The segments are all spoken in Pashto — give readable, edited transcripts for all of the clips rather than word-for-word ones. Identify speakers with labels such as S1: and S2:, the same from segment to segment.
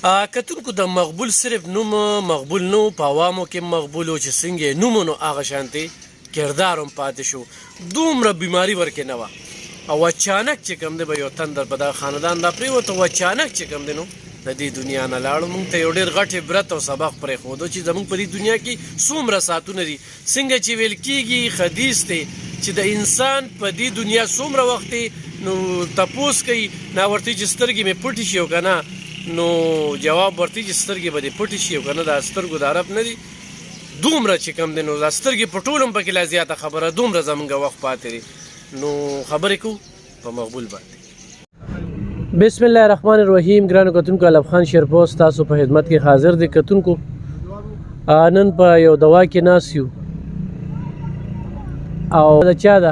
S1: کتونکو د مقبول صرف نوم مقبول نو په عوامو کې مقبول و چې څنګه نوم نو هغه شانتي کردار هم پاتې شو دومره بیماری ورکې نه وه او اچانک چې کوم دی به یو تندر په دغه خاندان دا پرېوته او اچانک چې کوم دی نو د دې دنیا نه لاړو موږ ته یو ډېر غټ عبرت او سبق پرېښودو چې زموږ په دې دنیا کې څومره ساعتونه دي څنګه چې ویل کېږي حدیث دی چې د انسان په دې دنیا څومره وخت دی نو تپوس کوي نا ورته چې سترګې مې پټې شي او که نه نو جواب ورته چې سترګې به دې پټې شي او که نه دا سترګو د عرب نه دي دومره چې کوم دی نو دا سترګې په ټول هم پکې لا زیاته خبره دومره زموږ وخت پاتې دی نو خبرې کوو په مقبول باندې بسم الله الرحمن الرحیم ګرانو کتونکو علب خان شیرپوست تاسو په خدمت کې حاضر دی کتونکو نن په یو دوا کې ناست یو او د چا ده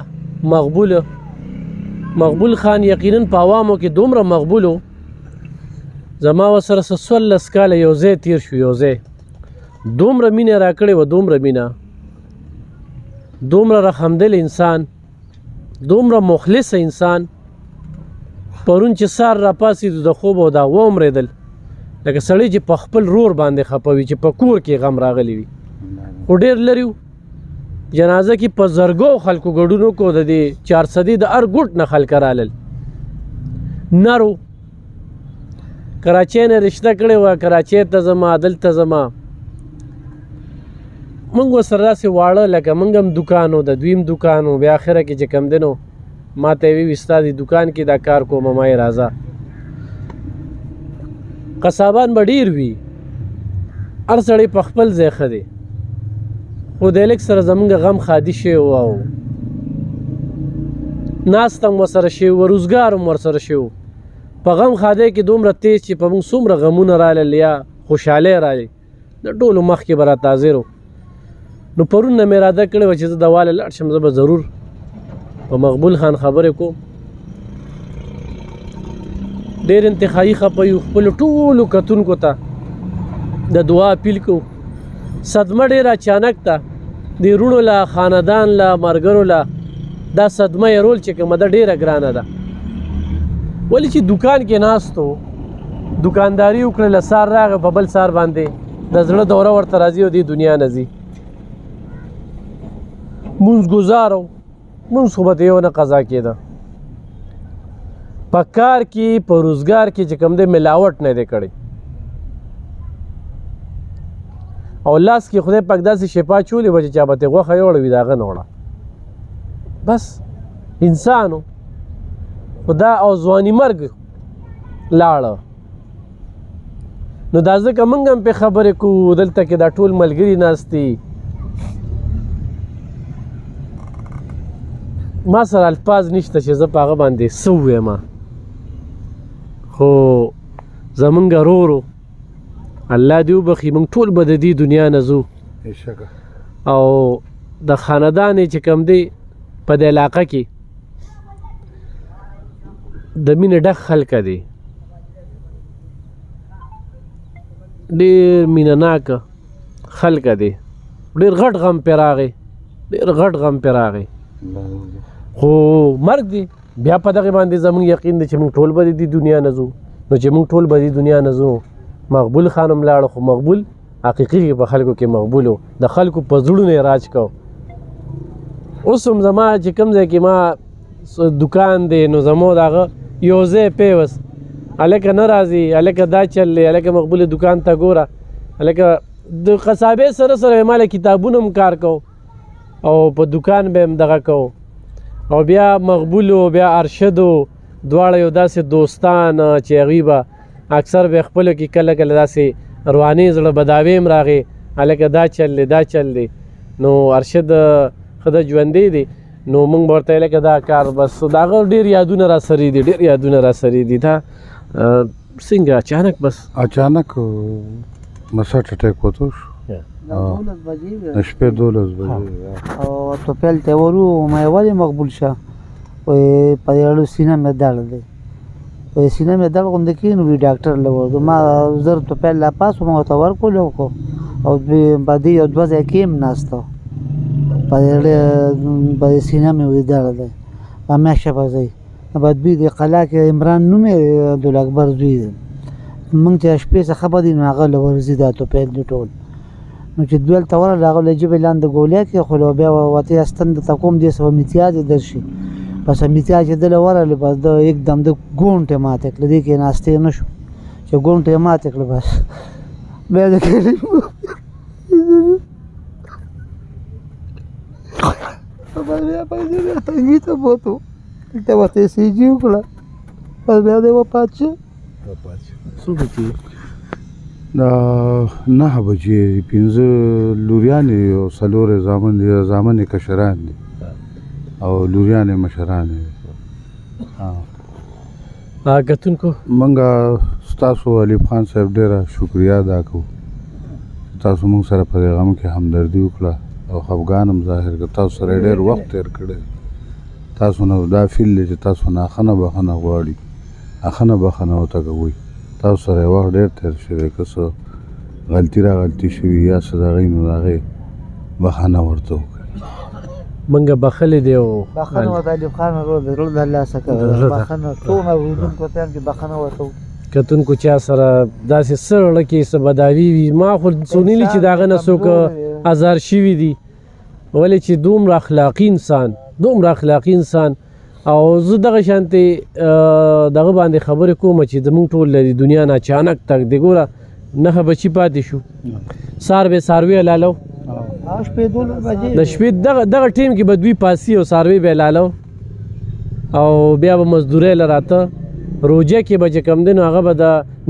S1: مقبول خان یقینا په عوامو کې دومره مقبولو زما ورسره 14 کاله یو ځای تیر شو یو ځای دومره مینه راکړې وه دومره مینه دومره رحمدل انسان دومره مخلص انسان پرون چې سار را پاسېدو د خوب او دا ومرېدل لکه سړی چې په خپل رور باندې خفه وي چې په کور کې غم راغلی وي خو ډېر لري و جنازه کې په زرګو خلکو ګډون وکړو د دې 400 د هر ګوټ نه خلک رالل نرو کراچۍ نه رشته کړې وه کراچۍ ته ځمه دلته ځمه موږ ورسره داسې واړه لکه موږ هم دوکان و د دویم دوکان و بیا اخره کې چې کم دی نو ما ته یې ووي ستا دې دوکان کې دا کار کوم ما یې راځه قصابان به ډېر وي هر سړی په خپل ځای ښه دی خو د هلک سره زموږ غم خادي شوی و او ناست هم ورسره شوی و روزګار هم ورسره شوی و په غم خادی کې دومره تیز چې په موږ څومره غمونه رالل یا خوشحالۍ رالي د ټولو مخکې به راته حاضر و نو پرون نه مې اراده کړې وه چې زه دواله لاړ شم زه به ضرور په مقبول خان خبرې کوم ډېر انتخابي خفه یو خپلو ټولو کتونکو ته د دعا اپیل کوو صدمه ډېره اچانک ده د وروڼو له خاندان له ملګرو له دا صدمه یې رول چې کومه ده ډېره ګرانه ده ولې چې دوکان کې ناست و دوکانداري وکړله سار راغی په بل سار باندې د زړه دوره ورته راځي او دې دنیا نه ځي مونځ ګزار و مونځ خو به ته یو نه قضا کېده په کار کې په روزګار کې چې کوم دی ملاوټ نه دی کړی او لاس کې خدای پاک داسې شفا چولې وه چې چا به ترې غوښه یوړه وي د هغه نه وړه بس انسان و خو دا او ځواني مرګ لاړه نو دا ځکه موږ هم پرې خبرې کوو دلته کې دا ټول ملګري ناست دي ما سره الفاظ نشته چې زه په هغه باندې څه ووایم خو زمونږ ورور الله دې وبخي موږ ټول به د دې دنیا نه ځو او د خاندان یې چې کوم دی په دې علاقه کې د مینې ډک خلکه دی ډېر مینه ناکه خلکه دی ډېر غټ غم پرې راغی ډېر غټ غم پرې راغی خو مرګ دی بیا په دغې باندې زموږ یقین دی چې موږ ټول به د دې دنیا نه ځو نو چې موږ ټول به د دنیا نه ځو مقبول خان هم لاړه خو مقبول حقیقي په خلکو کې مقبول و د خلکو په زړونو یې راج کو اوس هم زما چې کوم ځای کې ما دوکان دی نو زمو د هغه یو ځای پیوس هلکه نه راځي هلکه دا چل دی هلکه مقبول دوکان ته ګوره هلکه د قصابې سره سره ما له کتابونه هم کار کو او په دوکان به هم دغه کو او بیا مقبول و بیا ارشد و دواړه یو داسې دوستان چې هغوی به اکثر به خپلو کې کله کله داسې رواني زړه بداوې هم راغې هلکه دا چل دی دا چل دی نو ارشد ښه ده ژوندی دی نو موږ به ورته لکه دا کار بس د هغه ډېر یادونه را سرې دي ډېر یادونه را سرې دي دا څنګه اچانک بس
S2: اچانک مسا ټټک وته شو د شپې 12 بجې
S3: او ټوپل ته ورو مې ولې مقبول شه په یړو سینه مې درد دی په سینه مې درد غوندې کېنو وي ډاکټر له ورته ما زر ټوپل لا پاس ما ته ورکول او بعدې یو 2 ځای کې هم ناسته په سینه مې وي درد دی همیشه به ځئ بعد بي د قلا کې عمران نوم یې عبدالاکبر زوی دی موږ چې شپې څخه به دي نو هغه له ورځي دا توپیل دي ټول نو چې دویل ته ورغله هغه له ژبې لاندې ګولیا کېښولو بیا وتې استن درته کوم دې څه به امتیاز یې درشي بس امتیاز چې دله ورغلې بس د یکدم د ګونټې ماتې کړه دې کې ناستې نه شو چې ګونټې یې ماتې کړه بس بیا د بیا پیسې بیا تنګي ته بوتو ته ورته سی جي وکړه بس بیا دې وفات شو
S1: څو بچي
S2: دا 9 بجې 15 لوریانې او څلور زامن کشران دي او لوریانې مشران دي
S1: کتونکو
S2: منګه ستاسو علي خان صاحب ډیره شکریا ادا کوو تاسو موږ سره په دې غم کې همدردي وکړه او خفګان هم ظاهر کړ تاسو سره ډېر وخت تېر کړی تاسو نه دا فیل دی چې تاسو نه اخنه بخنه غواړي اخنه بخنه ورته کوئ تاسو سره وخت ډېر تېر شوی که څه غلطي را غلطي شوي یا څه د هغې نو د هغې بخنه ورته وکړئ
S1: منګه بخلې دی او
S3: بخنه ورته علي خان ورو د زړه د الله څخه بخنه څومره اورېدونکو ته هم چې بخنه ورته وکړي
S1: کتونکو چا سره داسې څه زړه کې څه بداوي وي ما خو سنیلي چې د هغه نه څوک ازار شوي دي ولې چې دومره اخلاقي انسان او زه دغه شانتې دغه باندې خبرې کوم چې زمونږ ټول د دنیا نه اچانک تک دی ګوره نښه بچي پاتې شو ساروي لالو د شپې دغه ټیم کې به دوی پاسي او ساروي به لالو او بیا به مزدورۍ له راته روجه کې به چې کم دی نو هغه به د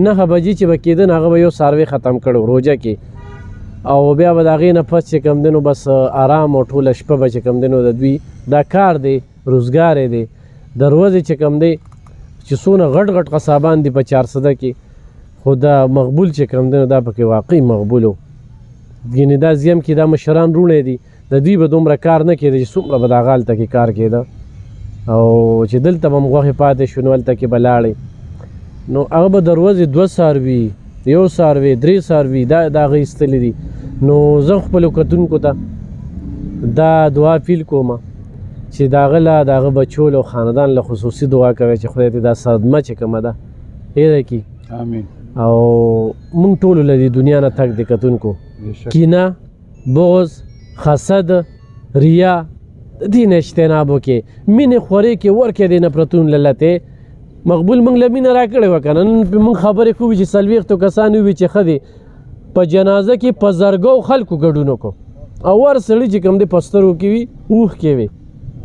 S1: 9 بجې چې به کېده نو هغه به یو ساروی ختم کړو روجه کې او بیا به د هغې نه پس چې کم دی نو بس آرام او ټوله شپه به چې کم دی نو د دوی دا کار دی روزګار دی د ورځې چې کم دی چې څونه غټ قصابان دي په 400 کې خو دا مقبول چې کم دی نو دا پکې واقعي مقبول و یعنې دا زیم کې دا مشران روڼې دي د دوی به دومره کار نه کېده چې څومره به د هغه هلته کې کار کېده او چې دلته به م غوښې پاتې شو نو هلته کې به لاړې نو هغه به د ورځې 2 څاروي 1 څاروي 3 څاروي دا هغه ایستلي دي نو زه خپلو کتونکو ته دا دعا فیل کوم چې د هغه له د هغه بچو له خاندان له خصوصي دعا کوي چې خدای ته دا صدمه چې کومه ده هېره کړي
S2: امین
S1: او مونږ ټولو له دې دنیا نه تګ د کتونکو کینه بغض حسد ریا دین اجتناب وکړي مینې خورې کې ورکې د نفرتون لته مقبول موږ له مینه راکړې وه که نه نن موږ خبرې کوو چې 40 کسان وي چې ښه دي په جنازه کې په زرګو خلکو ګډون وکړو او ور سړي چې کوم دی په سترګو کې وي اوښ کې وي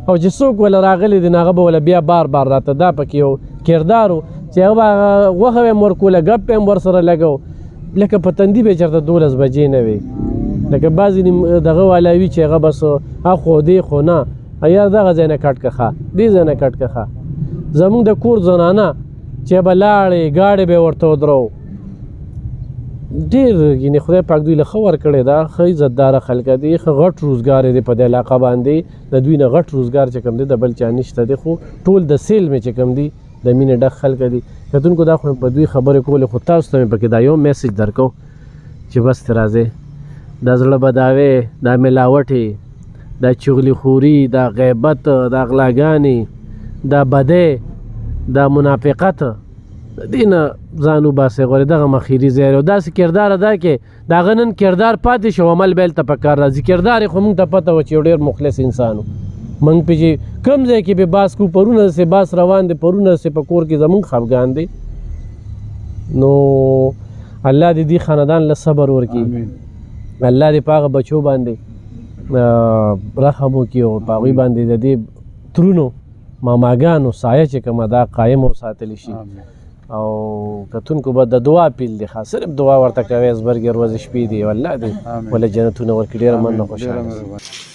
S1: او چې څوک وله راغلی دی نو هغه به وله بیا بار راته دا پکې یو کردار و چې هغه به غوښه به م ورکوله ګپ به م ورسره لګو لکه په تندي به چېرته 12 بجې نه وي لکه بعضې دغه والا وي چې هغه بس اخو دی خو نه یار دغه ځای نه کټ که ښه دې ځای نه کټ که ښه زمونږ د کور زنانه چې به لاړې ګاډې به یې ورته ودرو ډېر یعنې خدای پاک دوی له ښه ورکړې ده ښه عزتداره خلکه دي ښه غټ روزګار دی په دې علاقه باندې د دوی نه غټ روزګار چې کوم دی د بل چا نشته دی خو ټول د سیل مې چې کوم دی د مینې ډک خلکه دي کتونکو دا خو په دوی خبرې کولې خو تاسو ته مې پکې دا یو میسج درکو چې بس ته راځئ دا زړه بداوې دا ملاوټې دا چغلي خوري دا غیبت دا غلاګانې دا بدۍ دا منافقت دې نه ځان وباسئ غواړئ دغه مخیري ځای او داسې کردار ادا کې د هغه نن کردار پاتې شو عمل به هلته په کار راځي کردار یې خو موږ ته پته وه چې یو ډېر مخلص انسان و موږ پې چې کوم ځای کې به باس کوو پرونه داسې باس روان دی پرونه داسې په کور کې زموږ خفګان دی نو الله دې دې خاندان له صبر ورکړي الله دې په هغه بچو باندې رحم وکړي او په هغوی باندې د دې ترونو ماماګانو سایه چې کومه دا قایم وساتلی شي او کتونکو به د دعا پیل دی ښه صرف دعا ورته کوئ زبرګې ورځې شپې دي والله دې وله جنتونه ورکړي ډېره مننه خوشحاله